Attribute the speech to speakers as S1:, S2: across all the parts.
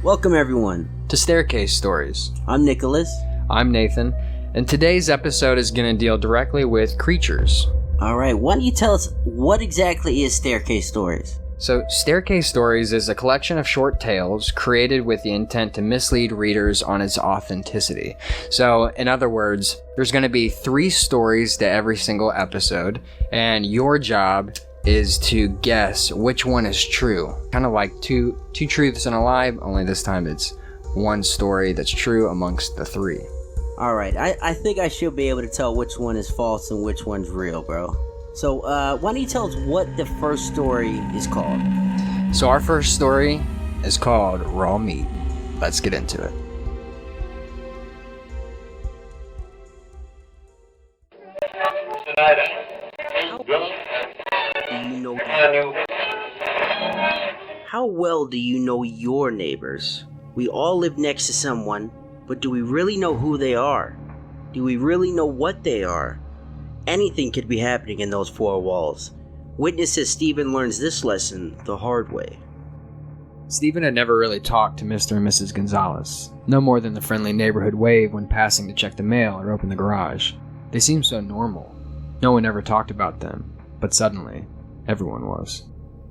S1: Welcome everyone
S2: to Staircase Stories.
S1: I'm Nicholas.
S2: I'm Nathan, and today's episode is going to deal directly with creatures.
S1: Alright, why don't you tell us what exactly is Staircase Stories?
S2: So, Staircase Stories is a collection of short tales created with the intent to mislead readers on its authenticity. So, in other words, there's going to be 3 stories to every single episode, and your job is to guess which one is true. Kind of like two truths and a lie, only this time it's one story that's true amongst the 3.
S1: Alright, I think I should be able to tell which one is false and which one's real, bro. So, why don't you tell us what the first story is called?
S2: So our first story is called Raw Meat. Let's get into it.
S1: How well do you know your neighbors? We all live next to someone, but do we really know who they are? Do we really know what they are? Anything could be happening in those 4 walls. Witness as Stephen learns this lesson the hard way.
S2: Stephen had never really talked to Mr. and Mrs. Gonzalez, no more than the friendly neighborhood wave when passing to check the mail or open the garage. They seemed so normal. No one ever talked about them, but suddenly, everyone was.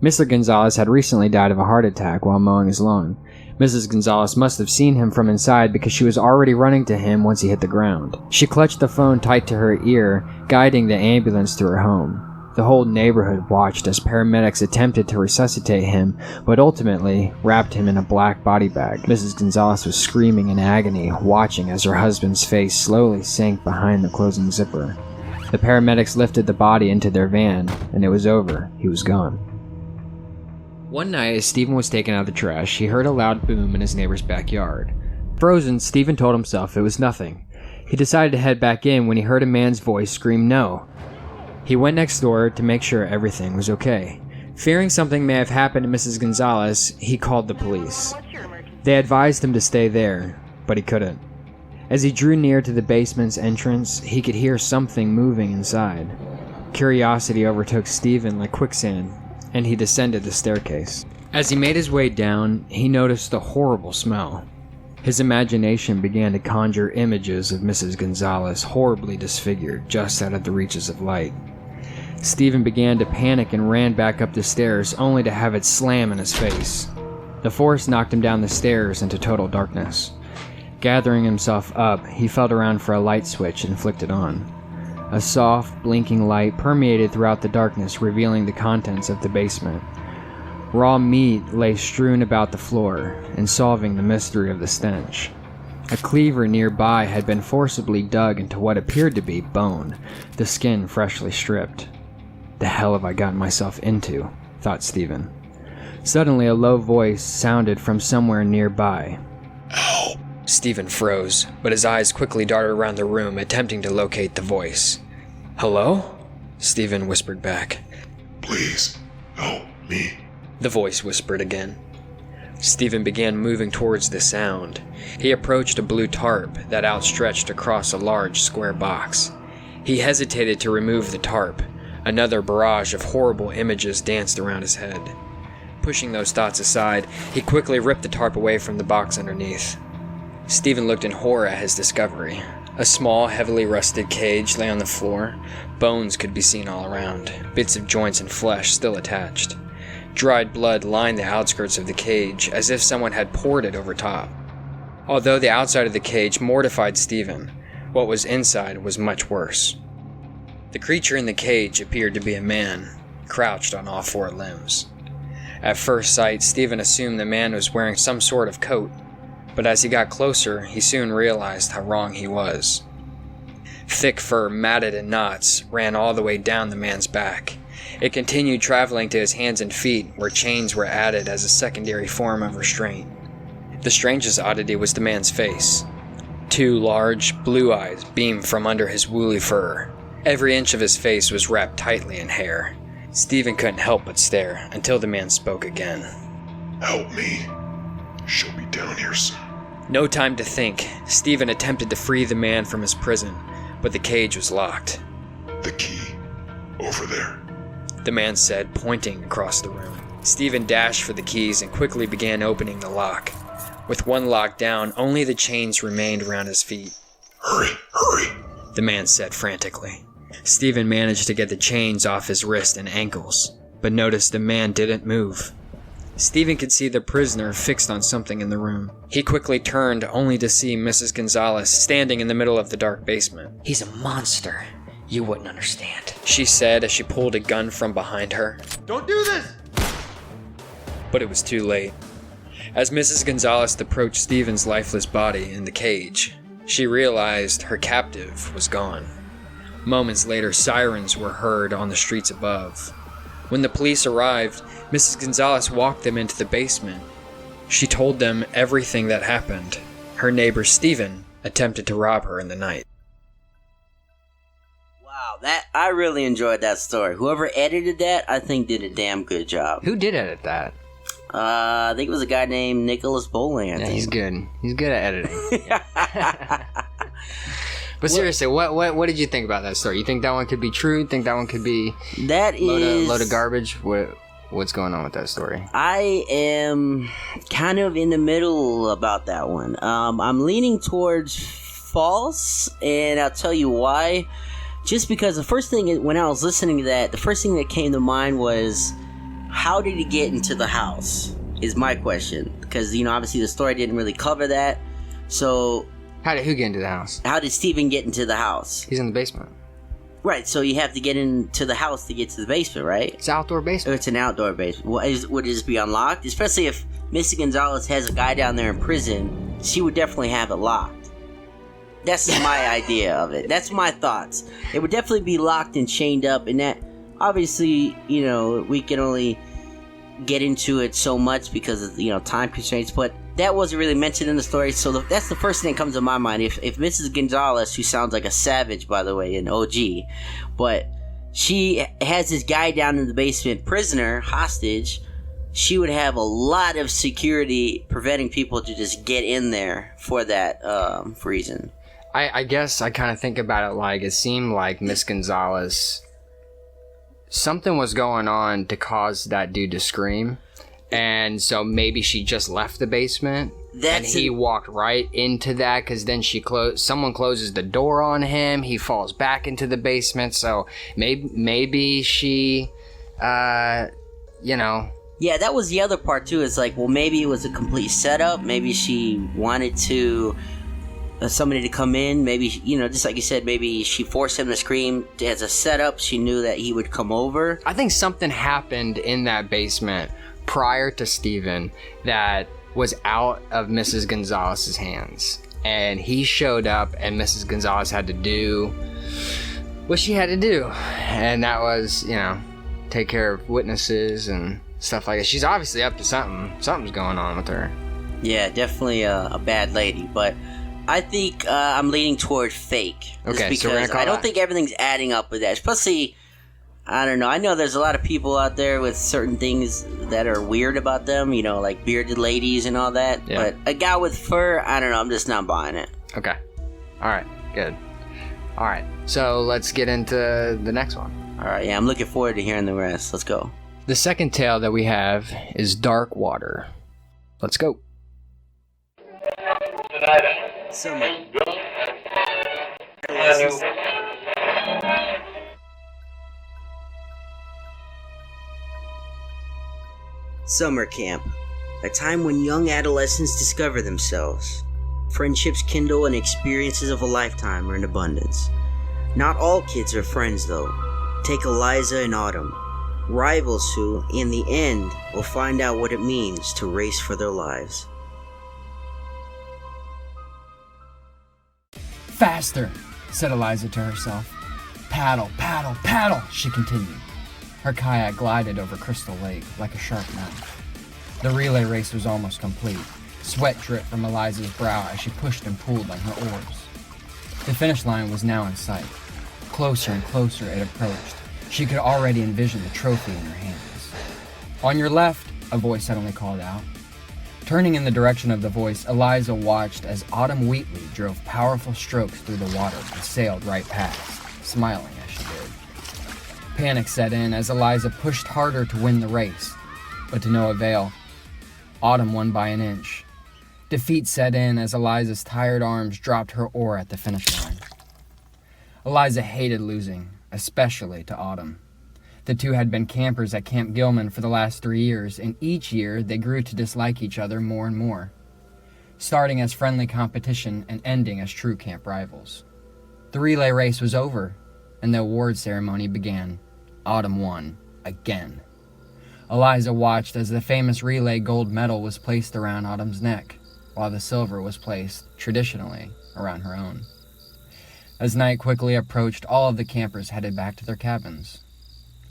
S2: Mr. Gonzalez had recently died of a heart attack while mowing his lawn. Mrs. Gonzalez must have seen him from inside because she was already running to him once he hit the ground. She clutched the phone tight to her ear, guiding the ambulance to her home. The whole neighborhood watched as paramedics attempted to resuscitate him, but ultimately wrapped him in a black body bag. Mrs. Gonzalez was screaming in agony, watching as her husband's face slowly sank behind the closing zipper. The paramedics lifted the body into their van, and it was over. He was gone. One night, as Stephen was taking out the trash, he heard a loud boom in his neighbor's backyard. Frozen, Stephen told himself it was nothing. He decided to head back in when he heard a man's voice scream no. He went next door to make sure everything was okay. Fearing something may have happened to Mrs. Gonzalez, he called the police. They advised him to stay there, but he couldn't. As he drew near to the basement's entrance, he could hear something moving inside. Curiosity overtook Stephen like quicksand, and he descended the staircase. As he made his way down, he noticed a horrible smell. His imagination began to conjure images of Mrs. Gonzalez horribly disfigured just out of the reaches of light. Stephen began to panic and ran back up the stairs, only to have it slam in his face. The force knocked him down the stairs into total darkness. Gathering himself up, he felt around for a light switch and flicked it on. A soft, blinking light permeated throughout the darkness, revealing the contents of the basement. Raw meat lay strewn about the floor, and solving the mystery of the stench. A cleaver nearby had been forcibly dug into what appeared to be bone, the skin freshly stripped. The hell have I gotten myself into? Thought Stephen. Suddenly a low voice sounded from somewhere nearby.
S3: Ow!
S2: Stephen froze, but his eyes quickly darted around the room, attempting to locate the voice. "Hello?" Stephen whispered back.
S3: Please, help me.
S2: The voice whispered again. Stephen began moving towards the sound. He approached a blue tarp that outstretched across a large square box. He hesitated to remove the tarp. Another barrage of horrible images danced around his head. Pushing those thoughts aside, he quickly ripped the tarp away from the box underneath. Stephen looked in horror at his discovery. A small, heavily rusted cage lay on the floor. Bones could be seen all around, bits of joints and flesh still attached. Dried blood lined the outskirts of the cage, as if someone had poured it over top. Although the outside of the cage mortified Stephen, what was inside was much worse. The creature in the cage appeared to be a man, crouched on all 4 limbs. At first sight, Stephen assumed the man was wearing some sort of coat, but as he got closer, he soon realized how wrong he was. Thick fur, matted in knots, ran all the way down the man's back. It continued traveling to his hands and feet, where chains were added as a secondary form of restraint. The strangest oddity was the man's face. 2 large, blue eyes beamed from under his woolly fur. Every inch of his face was wrapped tightly in hair. Stephen couldn't help but stare, until the man spoke again.
S3: Help me. She'll be down here soon.
S2: No time to think. Stephen attempted to free the man from his prison, but the cage was locked.
S3: The key. Over there.
S2: The man said, pointing across the room. Stephen dashed for the keys and quickly began opening the lock. With one locked down, only the chains remained around his feet.
S3: Hurry, hurry.
S2: The man said frantically. Stephen managed to get the chains off his wrists and ankles, but noticed the man didn't move. Stephen could see the prisoner fixed on something in the room. He quickly turned, only to see Mrs. Gonzalez standing in the middle of the dark basement.
S4: He's a monster. You wouldn't understand.
S2: She said as she pulled a gun from behind her.
S5: Don't do this!
S2: But it was too late. As Mrs. Gonzalez approached Stephen's lifeless body in the cage, she realized her captive was gone. Moments later, sirens were heard on the streets above. When the police arrived, Mrs. Gonzalez walked them into the basement. She told them everything that happened. Her neighbor Stephen attempted to rob her in the night.
S1: Wow, I really enjoyed that story. Whoever edited that, I think did a damn good job.
S4: Who did edit that?
S1: I think it was a guy named Nicholas Bowling. I think
S4: He's good. He's good at editing. But seriously, what did you think about that story? You think that one could be true? You think that one could be load of garbage? What's going on with that story?
S1: I am kind of in the middle about that one. I'm leaning towards false, and I'll tell you why. Just because the first thing, when I was listening to that, the first thing that came to mind was, how did he get into the house? Is my question. Because, obviously the story didn't really cover that. So...
S4: Who get into the house?
S1: How did Stephen get into the house?
S4: He's in the basement.
S1: Right, so you have to get into the house to get to the basement, right?
S4: It's an outdoor basement.
S1: It's an outdoor basement. Would it just be unlocked? Especially if Mrs. Gonzalez has a guy down there in prison, she would definitely have it locked. That's my idea of it. That's my thoughts. It would definitely be locked and chained up, and that, obviously, we can only get into it so much because of, time constraints, but that wasn't really mentioned in the story, so that's the first thing that comes to my mind. If Mrs. Gonzalez, who sounds like a savage, by the way, an OG, but she has this guy down in the basement, prisoner, hostage, she would have a lot of security preventing people to just get in there for that reason.
S4: I guess I kind of think about it like, it seemed like Miss Gonzalez, something was going on to that dude to scream. And so maybe she just left the basement, and he walked right into that, because then someone closes the door on him, he falls back into the basement, so maybe she, Yeah,
S1: that was the other part too, it's like, well, maybe it was a complete setup, maybe she wanted to, somebody to come in, maybe, just like you said, maybe she forced him to scream as a setup, she knew that he would come over.
S4: I think something happened in that basement prior to Stephen that was out of Mrs. Gonzalez's hands, and he showed up, and Mrs. Gonzalez had to do what she had to do, and that was, take care of witnesses and stuff like that. She's obviously up to something's going on with her.
S1: Yeah, definitely a bad lady, but I think I'm leaning toward fake.
S4: Okay,
S1: because
S4: so we're gonna call
S1: I don't think everything's adding up with that, especially, I don't know. I know there's a lot of people out there with certain things that are weird about them, like bearded ladies and all that. Yeah. But a guy with fur, I don't know. I'm just not buying it.
S4: Okay. All right. Good. All right. So let's get into the next one.
S1: All right. Yeah, I'm looking forward to hearing the rest. Let's go.
S4: The second tale that we have is Dark Water. Let's go.
S1: Summer camp, a time when young adolescents discover themselves. Friendships kindle and experiences of a lifetime are in abundance. Not all kids are friends though. Take Eliza and Autumn, rivals who, in the end, will find out what it means to race for their lives.
S2: Faster, said Eliza to herself. Paddle, paddle, paddle, she continued. Her kayak glided over Crystal Lake like a sharp knife. The relay race was almost complete. Sweat dripped from Eliza's brow as she pushed and pulled on her oars. The finish line was now in sight. Closer and closer it approached. She could already envision the trophy in her hands. On your left, a voice suddenly called out. Turning in the direction of the voice, Eliza watched as Autumn Wheatley drove powerful strokes through the water and sailed right past, smiling as she did. Panic set in as Eliza pushed harder to win the race, but to no avail. Autumn won by an inch.
S4: Defeat set in as Eliza's tired arms dropped her oar at the finish line. Eliza hated losing, especially to Autumn. The two had been campers at Camp Gilman for the last 3 years, and each year they grew to dislike each other more and more, starting as friendly competition and ending as true camp rivals. The relay race was over, and the award ceremony began. Autumn won, again. Eliza watched as the famous relay gold medal was placed around Autumn's neck, while the silver was placed, traditionally, around her own. As night quickly approached, all of the campers headed back to their cabins.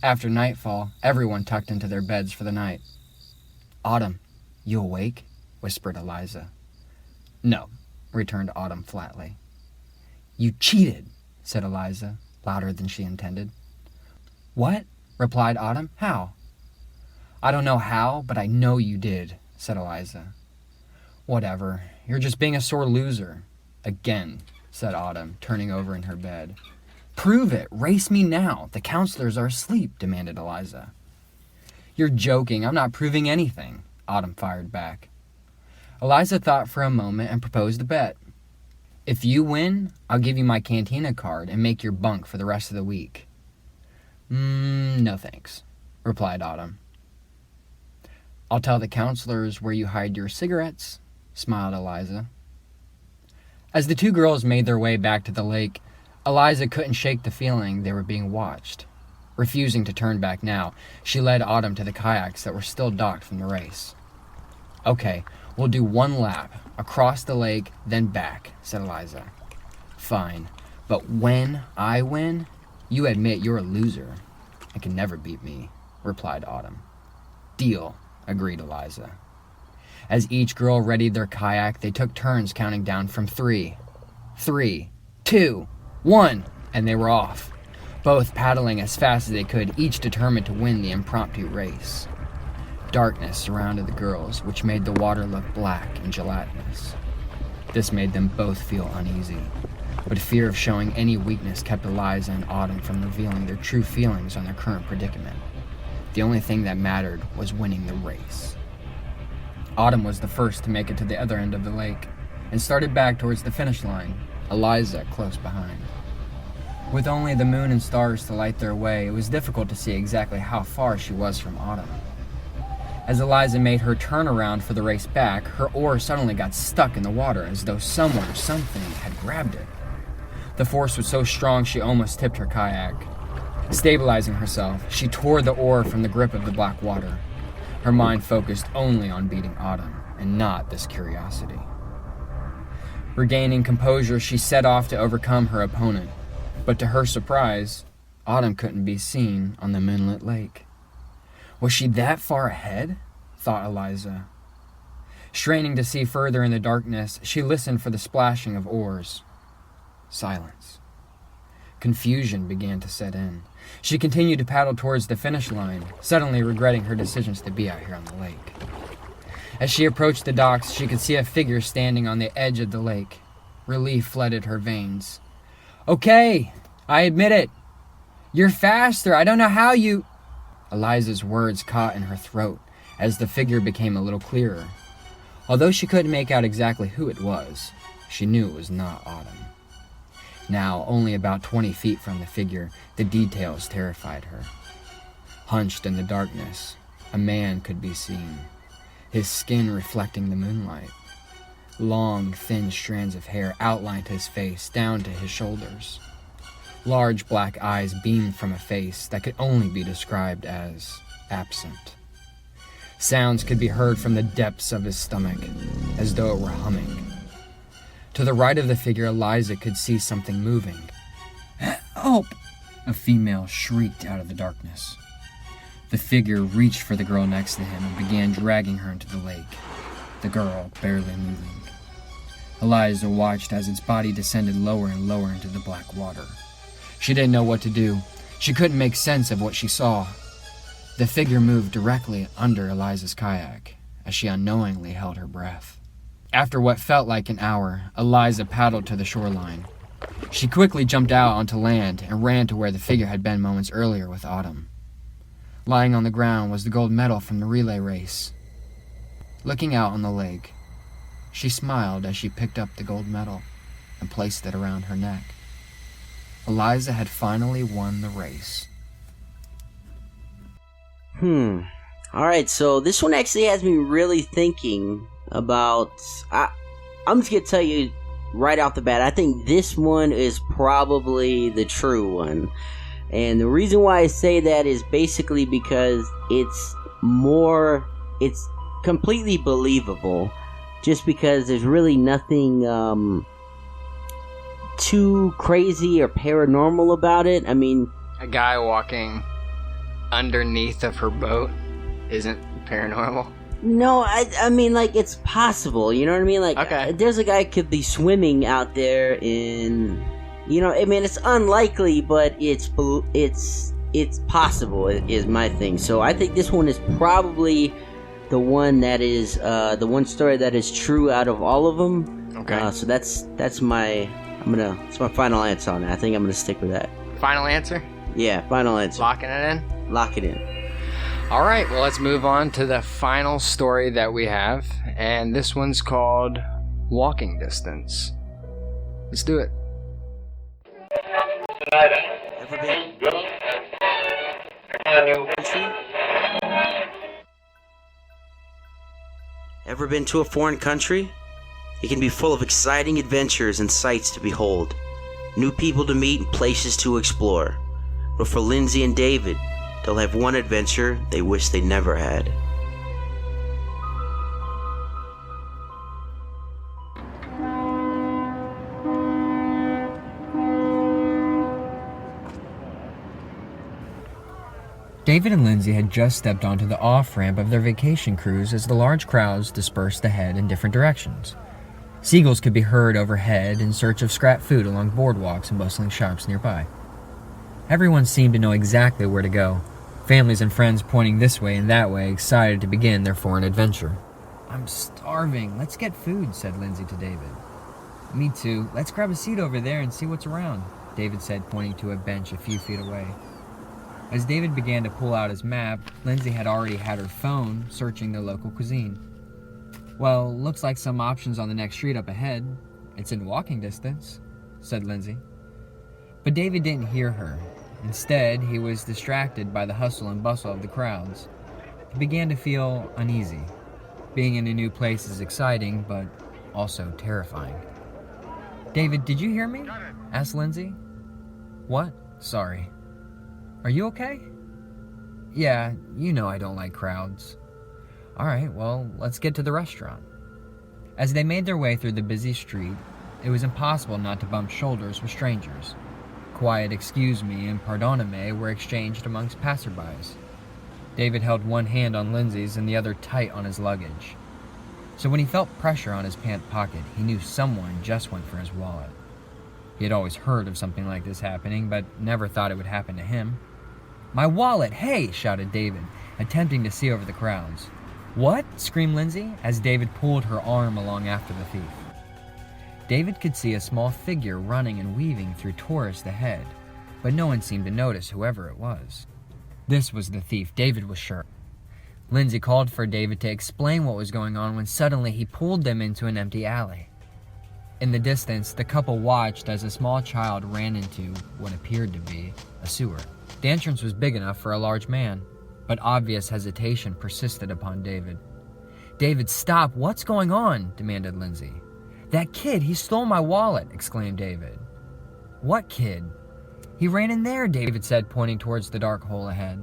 S4: After nightfall, everyone tucked into their beds for the night. "Autumn, you awake?" whispered Eliza. "No," returned Autumn flatly. "You cheated," said Eliza, louder than she intended. "What?" replied Autumn. "How?" "I don't know how, but I know you did," said Eliza. "Whatever. You're just being a sore loser." "Again," said Autumn, turning over in her bed. "Prove it. Race me now. The counselors are asleep," demanded Eliza. "You're joking. I'm not proving anything," Autumn fired back. Eliza thought for a moment and proposed a bet. "If you win, I'll give you my cantina card and make your bunk for the rest of the week." No thanks," replied Autumn. "I'll tell the counselors where you hide your cigarettes," smiled Eliza. As the two girls made their way back to the lake, Eliza couldn't shake the feeling they were being watched. Refusing to turn back now, she led Autumn to the kayaks that were still docked from the race. "Okay, we'll do one lap, across the lake, then back," said Eliza. "Fine, but when I win, you admit you're a loser and can never beat me," replied Autumn. "Deal," agreed Eliza. As each girl readied their kayak, they took turns counting down from 3. 3, 2, 1, and they were off, both paddling as fast as they could, each determined to win the impromptu race. Darkness surrounded the girls, which made the water look black and gelatinous. This made them both feel uneasy, but fear of showing any weakness kept Eliza and Autumn from revealing their true feelings on their current predicament. The only thing that mattered was winning the race. Autumn was the first to make it to the other end of the lake, and started back towards the finish line, Eliza close behind. With only the moon and stars to light their way, it was difficult to see exactly how far she was from Autumn. As Eliza made her turnaround for the race back, her oar suddenly got stuck in the water as though someone or something had grabbed it. The force was so strong she almost tipped her kayak. Stabilizing herself, she tore the oar from the grip of the black water. Her mind focused only on beating Autumn, and not this curiosity. Regaining composure, she set off to overcome her opponent. But to her surprise, Autumn couldn't be seen on the moonlit lake. Was she that far ahead? Thought Eliza. Straining to see further in the darkness, she listened for the splashing of oars. Silence. Confusion began to set in. She continued to paddle towards the finish line, suddenly regretting her decisions to be out here on the lake. As she approached the docks, she could see a figure standing on the edge of the lake. Relief flooded her veins. "Okay, I admit it. You're faster. I don't know how you..." Eliza's words caught in her throat as the figure became a little clearer. Although she couldn't make out exactly who it was, she knew it was not Autumn. Now, only about 20 feet from the figure, the details terrified her. Hunched in the darkness, a man could be seen, his skin reflecting the moonlight. Long, thin strands of hair outlined his face down to his shoulders. Large black eyes beamed from a face that could only be described as absent. Sounds could be heard from the depths of his stomach, as though it were humming. To the right of the figure, Eliza could see something moving. "Help!" a female shrieked out of the darkness. The figure reached for the girl next to him and began dragging her into the lake, the girl barely moving. Eliza watched as its body descended lower and lower into the black water. She didn't know what to do. She couldn't make sense of what she saw. The figure moved directly under Eliza's kayak as she unknowingly held her breath. After what felt like an hour, Eliza paddled to the shoreline. She quickly jumped out onto land and ran to where the figure had been moments earlier with Autumn. Lying on the ground was the gold medal from the relay race. Looking out on the lake,
S5: She smiled as she picked up the gold medal and placed it around her neck. Eliza had finally won the race.
S1: Alright, so this one actually has me really thinking about... I'm just gonna tell you right off the bat, I think this one is probably the true one. And the reason why I say that is basically because it's completely believable. Just because there's really nothing too crazy or paranormal about it. I mean...
S4: A guy walking underneath of her boat isn't paranormal?
S1: No, I mean, like, it's possible, you know what I mean? Like,
S4: okay.
S1: There's a guy could be swimming out there in... You know, I mean, it's unlikely, but it's possible, is my thing. So I think this one is probably the one that is, the one story that is true out of all of them.
S4: Okay.
S1: So that's my final answer on it. I think I'm gonna stick with that.
S4: Final answer?
S1: Yeah, final answer.
S4: Locking it in?
S1: Lock it in.
S4: All right, well, let's move on to the final story that we have, and this one's called Walking Distance. Let's do it.
S1: Ever been Ever been to a foreign country? It can be full of exciting adventures and sights to behold, new people to meet and places to explore. But for Lindsay and David, they'll have one adventure they wish they never had.
S5: David and Lindsay had just stepped onto the off-ramp of their vacation cruise as the large crowds dispersed ahead in different directions. Seagulls could be heard overhead in search of scrap food along boardwalks and bustling shops nearby. Everyone seemed to know exactly where to go, families and friends pointing this way and that way, excited to begin their foreign adventure. "I'm starving. Let's get food," said Lindsay to David. "Me too. Let's grab a seat over there and see what's around," David said, pointing to a bench a few feet away. As David began to pull out his map, Lindsay had already had her phone searching the local cuisine. "Well, looks like some options on the next street up ahead. It's in walking distance," said Lindsay. But David didn't hear her. Instead, he was distracted by the hustle and bustle of the crowds. He began to feel uneasy. Being in a new place is exciting, but also terrifying. "David, did you hear me?" asked Lindsay. "What? Sorry. Are you okay?" "Yeah, you know I don't like crowds." "All right, well, let's get to the restaurant." As they made their way through the busy street, it was impossible not to bump shoulders with strangers. Quiet "excuse me" and "pardonnez-me" were exchanged amongst passerbys. David held one hand on Lindsay's and the other tight on his luggage. So when he felt pressure on his pant pocket, he knew someone just went for his wallet. He had always heard of something like this happening, but never thought it would happen to him. "My wallet! Hey!" shouted David, attempting to see over the crowds. "What?" screamed Lindsay, as David pulled her arm along after the thief. David could see a small figure running and weaving through tourists ahead, but no one seemed to notice whoever it was. This was the thief, David was sure. Lindsay called for David to explain what was going on when suddenly he pulled them into an empty alley. In the distance, the couple watched as a small child ran into what appeared to be a sewer. The entrance was big enough for a large man, but obvious hesitation persisted upon David. "David, stop! What's going on?" demanded Lindsay. "That kid, he stole my wallet!" exclaimed David. "What kid?" "He ran in there," David said, pointing towards the dark hole ahead.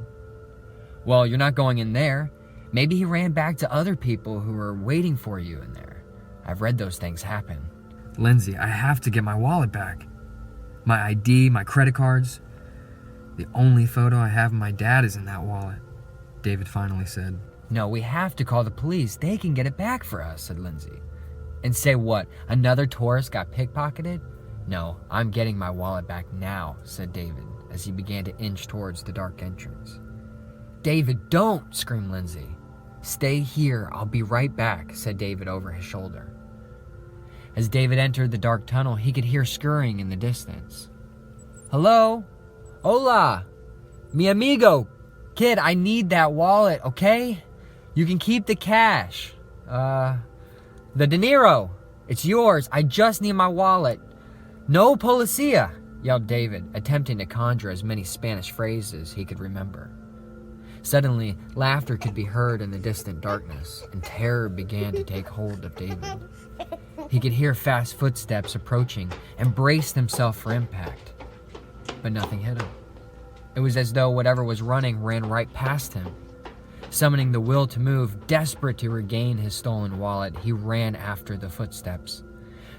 S5: "Well, you're not going in there. Maybe he ran back to other people who were waiting for you in there. I've read those things happen." "Lindsay, I have to get my wallet back. My ID, my credit cards. The only photo I have of my dad is in that wallet," David finally said. "No, we have to call the police. They can get it back for us," said Lindsay. "And say what? Another tourist got pickpocketed? No, I'm getting my wallet back now," said David, as he began to inch towards the dark entrance. "David, don't!" screamed Lindsay. "Stay here. I'll be right back," said David over his shoulder. As David entered the dark tunnel, he could hear scurrying in the distance. "Hello? Hola! Mi amigo! Kid, I need that wallet, okay? You can keep the cash. The dinero! It's yours. I just need my wallet. No policia! Yelled David, attempting to conjure as many Spanish phrases he could remember. Suddenly, laughter could be heard in the distant darkness, and terror began to take hold of David. He could hear fast footsteps approaching and braced himself for impact. But nothing hit him. It was as though whatever was running ran right past him. Summoning the will to move, desperate to regain his stolen wallet, he ran after the footsteps.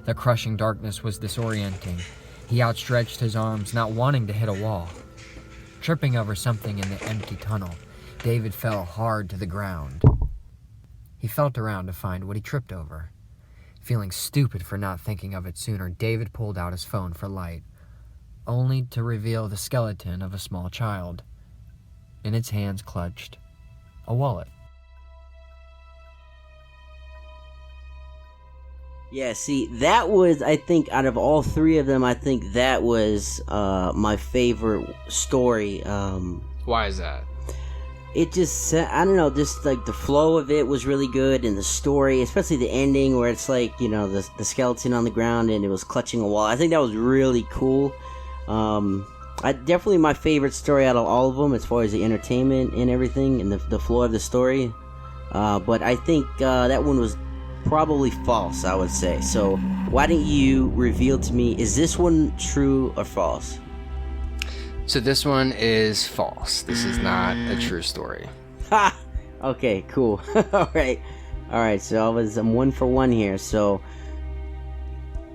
S5: The crushing darkness was disorienting. He outstretched his arms, not wanting to hit a wall. Tripping over something in the empty tunnel, David fell hard to the ground. He felt around to find what he tripped over. Feeling stupid for not thinking of it sooner, David pulled out his phone for light, only to reveal the skeleton of a small child. In its hands clutched a wallet.
S1: Yeah, see, that was, I think, out of all three of them, I think that was my favorite story.
S4: Why is that?
S1: It just, I don't know, just like the flow of it was really good, and the story, especially the ending where it's like, you know, the skeleton on the ground and it was clutching a wall. I think that was really cool. Definitely my favorite story out of all of them as far as the entertainment and everything and the flow of the story. But I think that one was probably false, I would say. So why don't you reveal to me, is this one true or false?
S4: So this one is false. This is not a true story.
S1: Ha! Okay, cool. Alright, so I'm 1 for 1 here. So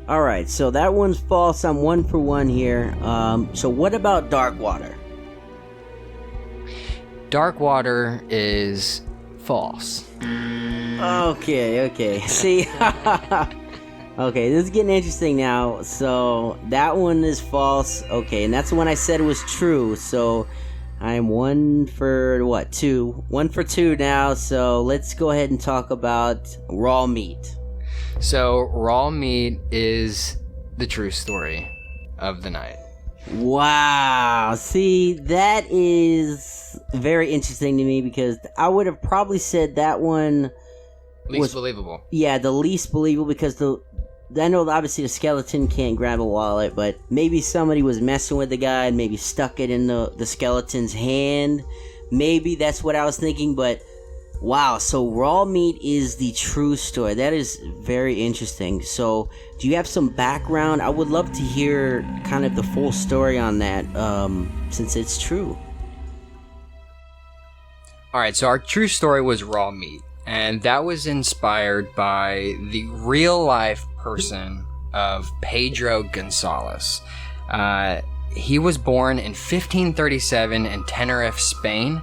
S1: alright, so that one's false. I'm 1 for 1 here. So what about Darkwater?
S4: Darkwater is false.
S1: Okay. See? Okay, this is getting interesting now. So, that one is false. Okay, and that's the one I said was true. So, I'm 1 for, 2? 1 for 2 now. So, let's go ahead and talk about raw meat.
S4: So, raw meat is the true story of the night.
S1: Wow. See, that is very interesting to me because I would have probably said that one
S4: Least believable.
S1: Yeah, the least believable because I know obviously the skeleton can't grab a wallet, but maybe somebody was messing with the guy and maybe stuck it in the skeleton's hand. Maybe that's what I was thinking, but wow, so raw meat is the true story. That is very interesting. So, do you have some background? I would love to hear kind of the full story on that, since it's true.
S4: Alright, so our true story was raw meat. And that was inspired by the real-life person of Pedro Gonzalez. He was born in 1537 in Tenerife, Spain,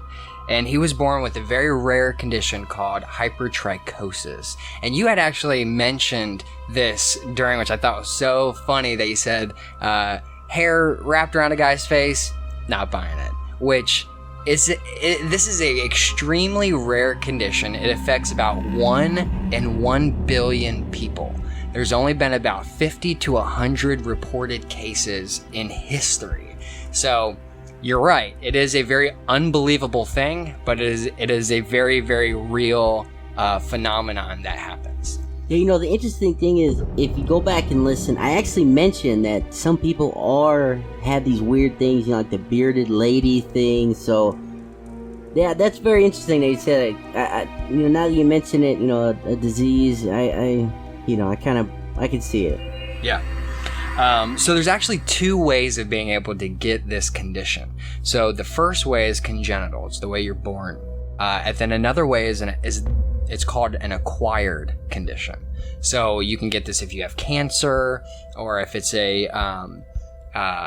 S4: and he was born with a very rare condition called hypertrichosis. And you had actually mentioned this during, which I thought was so funny that you said, hair wrapped around a guy's face, not buying it, which... this is a extremely rare condition. It affects about 1 in 1 billion people. There's only been about 50 to 100 reported cases in history. So you're right. It is a very unbelievable thing, but it is a very, very real phenomenon that happens.
S1: Yeah, you know, the interesting thing is, if you go back and listen, I actually mentioned that some people have these weird things, you know, like the bearded lady thing, so, yeah, that's very interesting that you said it. You know, now that you mention it, you know, a disease, I can see it.
S4: Yeah. So there's actually 2 ways of being able to get this condition. So the first way is congenital, it's the way you're born. And then another way is it's called an acquired condition. So you can get this if you have cancer or if it's a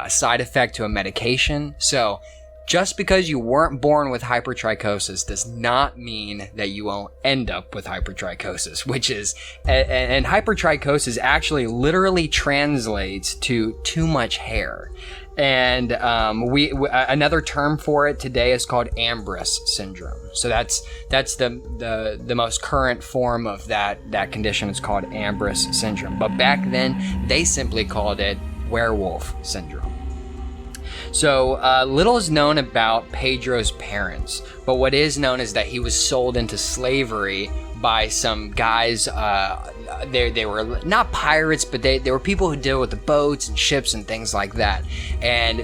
S4: side effect to a medication. So just because you weren't born with hypertrichosis does not mean that you won't end up with hypertrichosis, which is, and hypertrichosis actually literally translates to too much hair. And another term for it today is called Ambrose syndrome. So that's the most current form of that condition. It's called Ambrose syndrome. But back then, they simply called it werewolf syndrome. So little is known about Pedro's parents, but what is known is that he was sold into slavery by some guys. They were not pirates, but they were people who deal with the boats and ships and things like that. And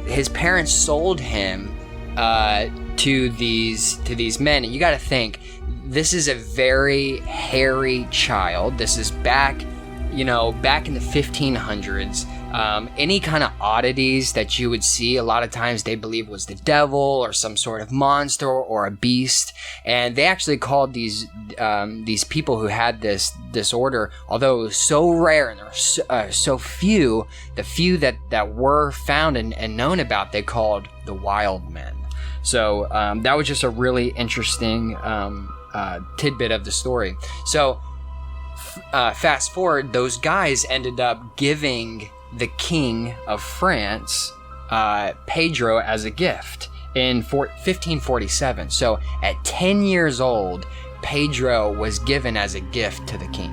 S4: his parents sold him to these men. And you got to think, this is a very hairy child. This is back in the 1500s. Any kind of oddities that you would see, a lot of times they believe was the devil or some sort of monster or a beast. And they actually called these people who had this disorder, although it was so rare and there were so few, the few that were found and known about, they called the wild men. So that was just a really interesting tidbit of the story. So fast forward, those guys ended up giving the king of France Pedro as a gift in 1547. So at 10 years old, Pedro was given as a gift to the king.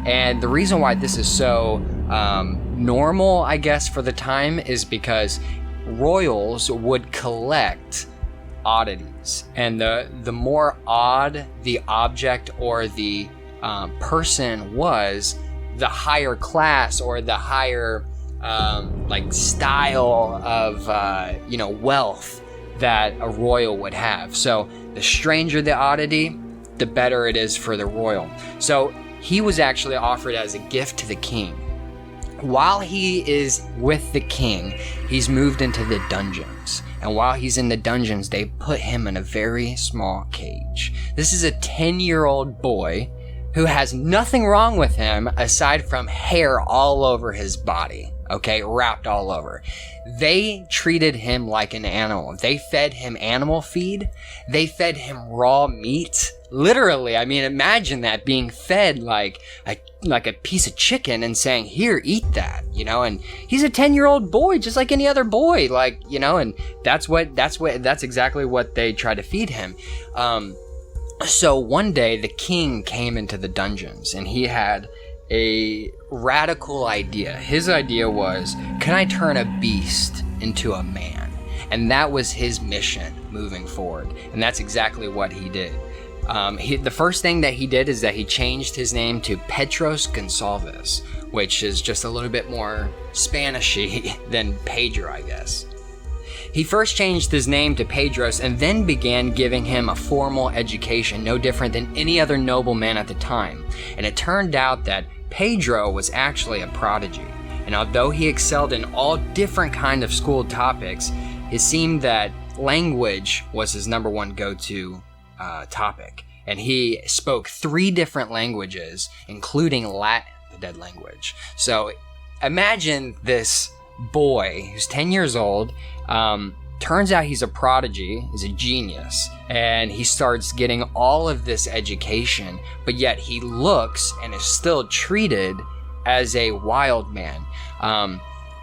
S4: And the reason why this is so normal, I guess, for the time is because royals would collect oddities, and the more odd the object or the person was, the higher class or the higher style of wealth that a royal would have. So the stranger the oddity, the better it is for the royal. So he was actually offered as a gift to the king. While he is with the king, he's moved into the dungeons. And while he's in the dungeons, they put him in a very small cage. This is a 10-year-old boy who has nothing wrong with him aside from hair all over his body, okay, wrapped all over. They treated him like an animal. They fed him animal feed. They fed him raw meat. Literally, I mean, imagine that, being fed like a piece of chicken and saying, "Here, eat that," and he's a 10-year-old boy, just like any other boy, and that's exactly what they try to feed him. So one day the king came into the dungeons and he had a radical idea. His idea was, can I turn a beast into a man? And that was his mission moving forward. And that's exactly what he did. The first thing that he did is that he changed his name to Petros Gonçalves, which is just a little bit more Spanishy than Pedro, I guess. He first changed his name to Pedros and then began giving him a formal education, no different than any other nobleman at the time. And it turned out that Pedro was actually a prodigy. And although he excelled in all different kind of school topics, it seemed that language was his number one go-to topic. And he spoke 3 different languages, including Latin, the dead language. So imagine this boy who's 10 years old. Turns out he's a prodigy, he's a genius, and he starts getting all of this education, but yet he looks and is still treated as a wild man.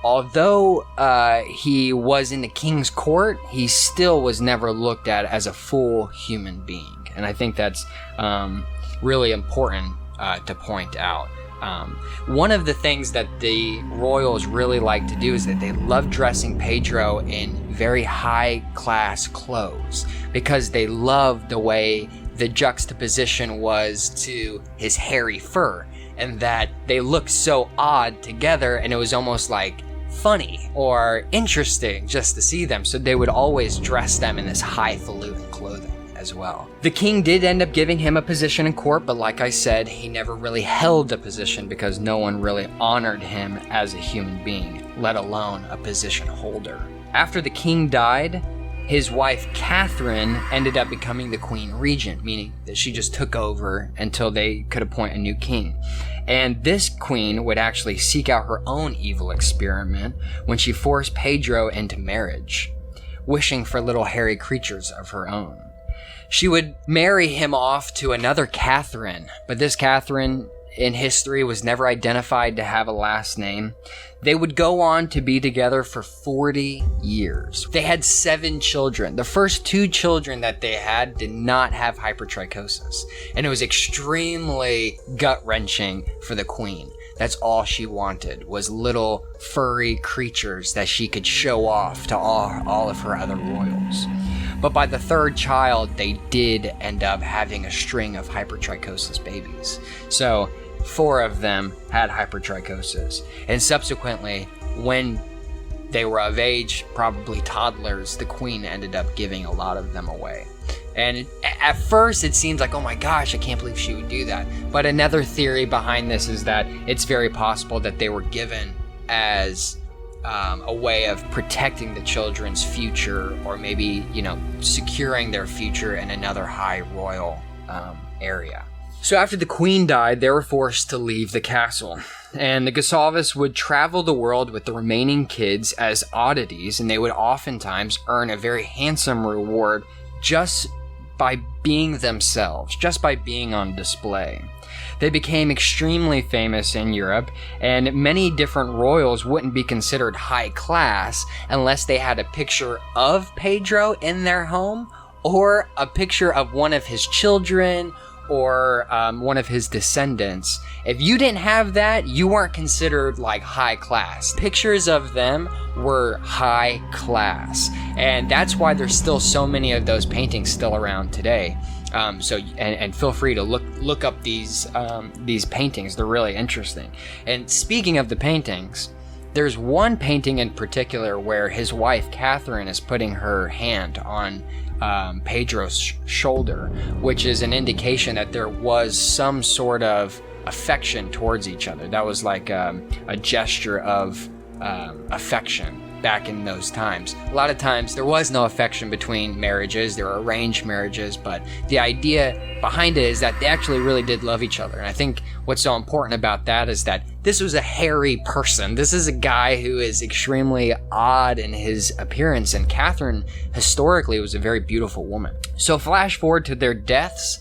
S4: Although he was in the king's court, he still was never looked at as a full human being. And I think that's really important to point out. One of the things that the royals really like to do is that they love dressing Pedro in very high class clothes because they love the way the juxtaposition was to his hairy fur, and that they looked so odd together, and it was almost like funny or interesting just to see them. So they would always dress them in this highfalutin clothing as well. The king did end up giving him a position in court, but like I said, he never really held a position because no one really honored him as a human being, let alone a position holder. After the king died, his wife Catherine ended up becoming the queen regent, meaning that she just took over until they could appoint a new king. And this queen would actually seek out her own evil experiment when she forced Pedro into marriage, wishing for little hairy creatures of her own. She would marry him off to another Catherine, but this Catherine in history was never identified to have a last name. They would go on to be together for 40 years. They had 7 children. The first 2 children that they had did not have hypertrichosis, and it was extremely gut-wrenching for the queen. That's all she wanted, was little furry creatures that she could show off to all of her other royals. But by the third child, they did end up having a string of hypertrichosis babies. So 4 of them had hypertrichosis. And subsequently, when they were of age, probably toddlers, the queen ended up giving a lot of them away. And at first it seems like, oh my gosh, I can't believe she would do that. But another theory behind this is that it's very possible that they were given as a way of protecting the children's future, or maybe, securing their future in another high royal area. So after the queen died, they were forced to leave the castle. And the Gonsalves would travel the world with the remaining kids as oddities, and they would oftentimes earn a very handsome reward just by being themselves, just by being on display. They became extremely famous in Europe, and many different royals wouldn't be considered high class unless they had a picture of Pedro in their home, or a picture of one of his children, or one of his descendants. If you didn't have that, you weren't considered like high class. Pictures of them were high class, and that's why there's still so many of those paintings still around today. So feel free to look up these paintings. They're really interesting. And speaking of the paintings, there's one painting in particular where his wife Catherine is putting her hand on Pedro's shoulder, which is an indication that there was some sort of affection towards each other. That was like a gesture of affection back in those times. A lot of times there was no affection between marriages. There were arranged marriages, but the idea behind it is that they actually really did love each other. And I think what's so important about that is that this was a hairy person. This is a guy who is extremely odd in his appearance, and Catherine historically was a very beautiful woman. So flash forward to their deaths.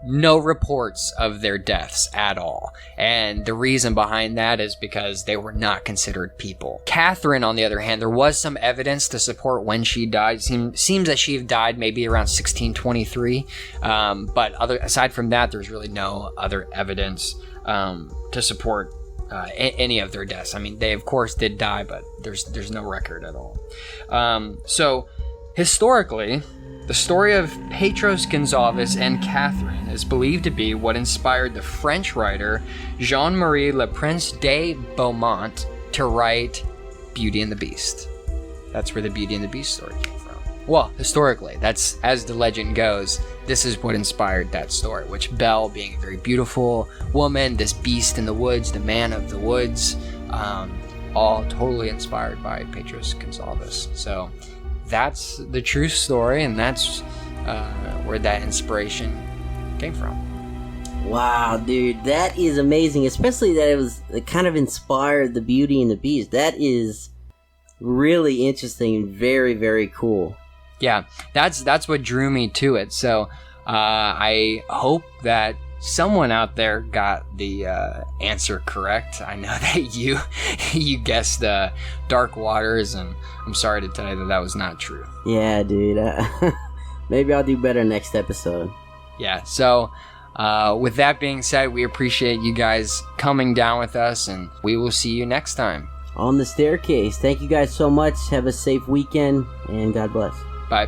S4: No reports of their deaths at all. And the reason behind that is because they were not considered people. Catherine, on the other hand, there was some evidence to support when she died. Seems that she died maybe around 1623. But aside from that, there's really no other evidence to support any of their deaths. I mean, they of course did die, but there's no record at all. So historically, the story of Petros Gonsalves and Catherine is believed to be what inspired the French writer Jean-Marie Le Prince de Beaumont to write Beauty and the Beast. That's where the Beauty and the Beast story came from. Well, historically, that's, as the legend goes, this is what inspired that story, which Belle, being a very beautiful woman, this beast in the woods, the man of the woods, all totally inspired by Petros Gonsalves. So that's the true story, and that's where that inspiration came from.
S1: Wow, dude, that is amazing. Especially that it kind of inspired the Beauty and the Beast. That is really interesting and very, very cool.
S4: Yeah, that's what drew me to it. So I hope that someone out there got the answer correct. I know that you guessed Dark Waters, and I'm sorry to tell you that was not true.
S1: Yeah, dude. Maybe I'll do better next episode.
S4: Yeah, so with that being said, we appreciate you guys coming down with us, and we will see you next time.
S1: On the Staircase. Thank you guys so much. Have a safe weekend, and God bless.
S4: Bye.